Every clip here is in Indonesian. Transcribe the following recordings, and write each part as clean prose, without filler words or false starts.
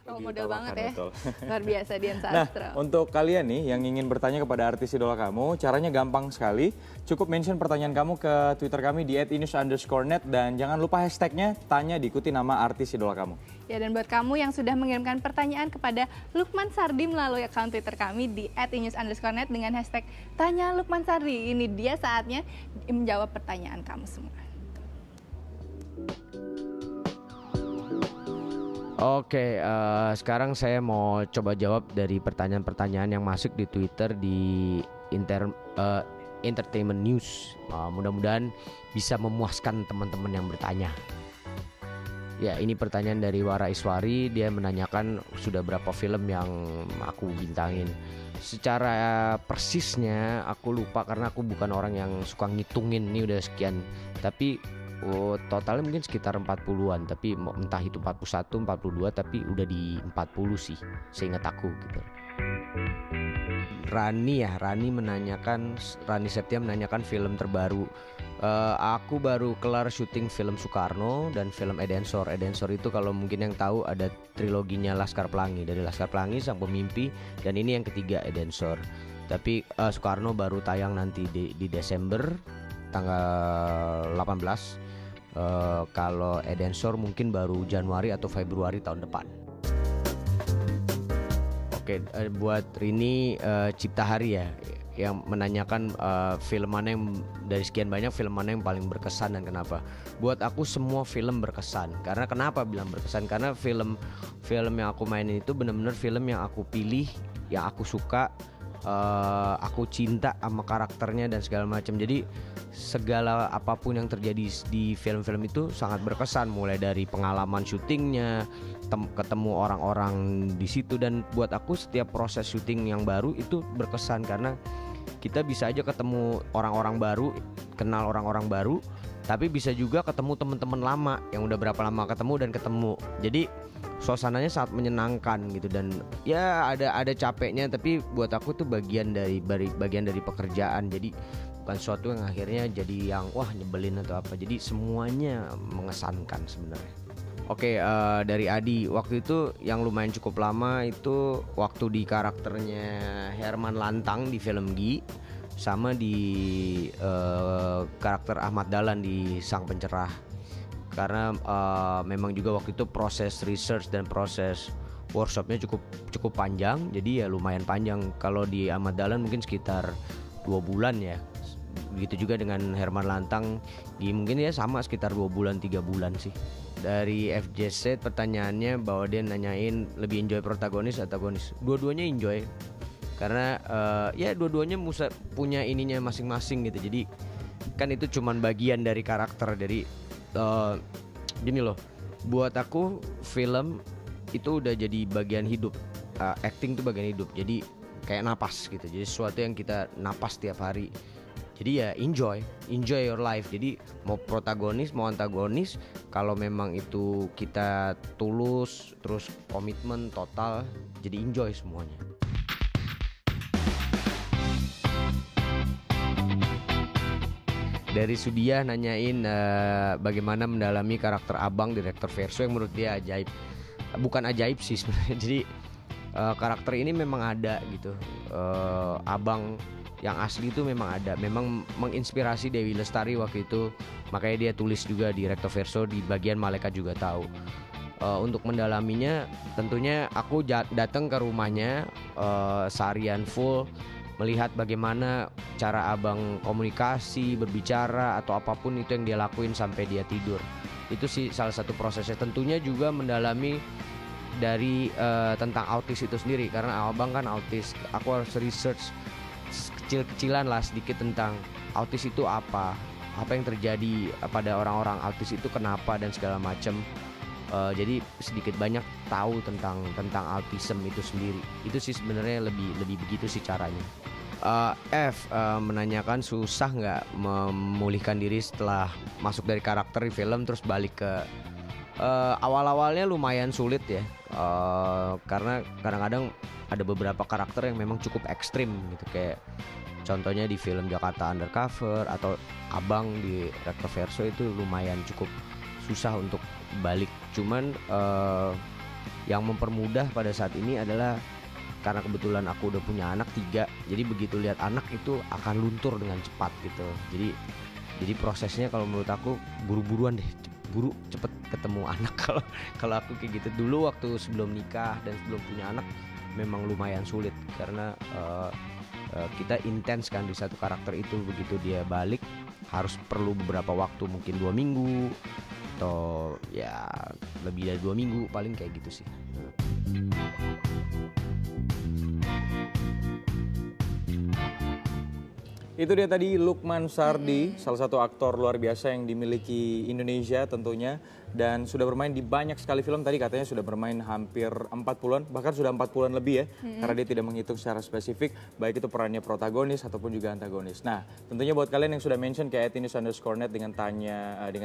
Role model banget ya. Betul. Luar biasa Dian Nah, Sastro. untuk kalian nih yang ingin bertanya kepada artis idola kamu, caranya gampang sekali. Cukup mention pertanyaan kamu ke Twitter kami di @inews_net dan jangan lupa hashtagnya tanya diikuti nama artis idola kamu. Ya, dan buat kamu yang sudah mengirimkan pertanyaan kepada Lukman Sardi melalui akun Twitter kami di @inews_net dengan hashtag tanya Lukman Sardi. Ini dia saatnya menjawab pertanyaan kamu semua. Oke, sekarang saya mau coba jawab dari pertanyaan-pertanyaan yang masuk di Twitter di Entertainment News. Mudah-mudahan bisa memuaskan teman-teman yang bertanya. Ya, ini pertanyaan dari Wara Iswari. Dia menanyakan sudah berapa film yang aku bintangin. Secara persisnya aku lupa karena aku bukan orang yang suka ngitungin ini udah sekian. Tapi totalnya mungkin sekitar 40-an, tapi entah itu 41, 42, tapi udah di 40 sih seingat aku gitu. Rani Septia menanyakan film terbaru. Aku baru kelar syuting film Soekarno dan film Edensor. Edensor itu kalau mungkin yang tahu ada triloginya Laskar Pelangi, dari Laskar Pelangi, Sang Pemimpi, dan ini yang ketiga Edensor. Tapi Soekarno baru tayang nanti di Desember tanggal 18. Kalau Edensor mungkin baru Januari atau Februari tahun depan. Oke, buat Rini Ciptahari ya, yang menanyakan film mana yang dari sekian banyak film mana yang paling berkesan dan kenapa. Buat aku semua film berkesan. Karena kenapa bilang berkesan? Karena film yang aku mainin itu benar-benar film yang aku pilih, yang aku suka, aku cinta sama karakternya dan segala macam. Jadi segala apapun yang terjadi di film-film itu sangat berkesan, mulai dari pengalaman syutingnya, ketemu orang-orang di situ, dan buat aku setiap proses syuting yang baru itu berkesan karena kita bisa aja ketemu orang-orang baru, kenal orang-orang baru, tapi bisa juga ketemu teman-teman lama yang udah berapa lama ketemu. Jadi suasananya sangat menyenangkan gitu, dan ya ada capeknya, tapi buat aku tuh bagian dari pekerjaan. Jadi bukan suatu yang akhirnya jadi yang wah nyebelin atau apa. Jadi semuanya mengesankan sebenarnya. Oke, dari Adi, waktu itu yang lumayan cukup lama itu waktu di karakternya Herman Lantang di film Gi, sama di karakter Ahmad Dahlan di Sang Pencerah. Karena memang juga waktu itu proses research dan proses workshopnya cukup panjang, jadi ya lumayan panjang. Kalau di Ahmad Dahlan mungkin sekitar 2 bulan ya. Begitu juga dengan Herman Lantang, mungkin ya sama sekitar 2 bulan 3 bulan sih. Dari FJZ pertanyaannya bahwa dia nanyain lebih enjoy protagonis atau antagonis. Dua-duanya enjoy. Karena ya dua-duanya punya ininya masing-masing gitu. Jadi kan itu cuman bagian dari karakter. Jadi gini loh, buat aku film itu udah jadi bagian hidup. Acting tuh bagian hidup. Jadi kayak napas gitu. Jadi sesuatu yang kita napas tiap hari. Jadi ya enjoy your life. Jadi mau protagonis mau antagonis, kalau memang itu kita tulus terus komitmen total, jadi enjoy semuanya. Dari Sudia nanyain bagaimana mendalami karakter Abang di Rektor Verso yang menurut dia ajaib. Bukan ajaib sih sebenarnya. Jadi karakter ini memang ada gitu. Abang yang asli itu memang ada, memang menginspirasi Dewi Lestari waktu itu, makanya dia tulis juga di Recto Verso di bagian Malaikat Juga Tahu. Untuk mendalaminya tentunya aku datang ke rumahnya seharian full, melihat bagaimana cara Abang komunikasi, berbicara atau apapun itu yang dia lakuin sampai dia tidur. Itu sih salah satu prosesnya. Tentunya juga mendalami dari tentang autis itu sendiri, karena Abang kan autis. Aku harus research kecil-kecilan lah sedikit tentang autis itu apa yang terjadi pada orang-orang autis itu, kenapa dan segala macam. Jadi sedikit banyak tahu tentang autism itu sendiri. Itu sih sebenarnya lebih begitu sih caranya. Menanyakan susah nggak memulihkan diri setelah masuk dari karakter di film terus balik ke awal-awalnya lumayan sulit ya, karena kadang-kadang ada beberapa karakter yang memang cukup ekstrim gitu, kayak contohnya di film Jakarta Undercover atau Abang di Recto Verso itu lumayan cukup susah untuk balik. Cuman Yang mempermudah pada saat ini adalah karena kebetulan aku udah punya anak 3, jadi begitu lihat anak itu akan luntur dengan cepat gitu. Jadi prosesnya kalau menurut aku buru-buruan deh, cepet ketemu anak kalau aku kayak gitu. Dulu waktu sebelum nikah dan sebelum punya anak memang lumayan sulit karena kita intens kan di satu karakter itu. Begitu dia balik harus perlu beberapa waktu, mungkin 2 minggu atau ya lebih dari 2 minggu paling kayak gitu sih. Itu dia tadi Lukman Sardi, salah satu aktor luar biasa yang dimiliki Indonesia tentunya. Dan sudah bermain di banyak sekali film, tadi katanya sudah bermain hampir 40-an, bahkan sudah 40-an lebih ya. Karena dia tidak menghitung secara spesifik, baik itu perannya protagonis ataupun juga antagonis. Nah, tentunya buat kalian yang sudah mention ke @news_net dengan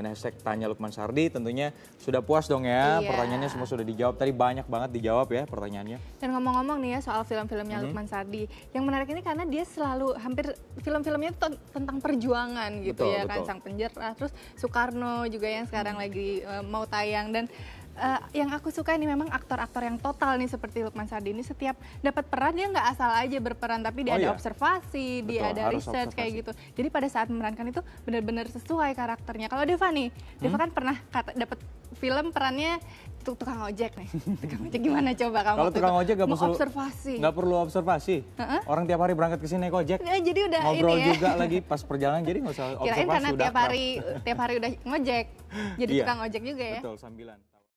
hashtag tanya Lukman Sardi, tentunya sudah puas dong ya. Iya. Pertanyaannya semua sudah dijawab, tadi banyak banget dijawab ya pertanyaannya. Dan ngomong-ngomong nih ya soal film-filmnya Lukman Sardi, yang menarik ini karena dia selalu hampir film-filmnya itu tentang perjuangan gitu, Betul, ya kan, betul. Sang Penjara, terus Soekarno juga yang sekarang lagi mau tayang. Dan yang aku suka ini memang aktor-aktor yang total nih seperti Lukman Sardi ini, setiap dapat peran dia nggak asal aja berperan, tapi dia Oh ada iya? observasi, dia Betul, ada harus research kayak observasi. gitu. Jadi pada saat memerankan itu benar-benar sesuai karakternya. Kalau Deva nih, Deva kan pernah dapat film perannya tukang ojek nih. Tukang ojek gimana coba kamu? Kalau waktu tukang itu? ojek Mau observasi. nggak perlu observasi. Orang tiap hari berangkat ke sini naik ojek. Ya, jadi udah Ngobrol ini ya. juga lagi pas perjalanan, jadi nggak usah observasi. Kirain karena udah tiap hari udah ngojek, jadi Iya. tukang ojek juga ya. Betul, sambilan.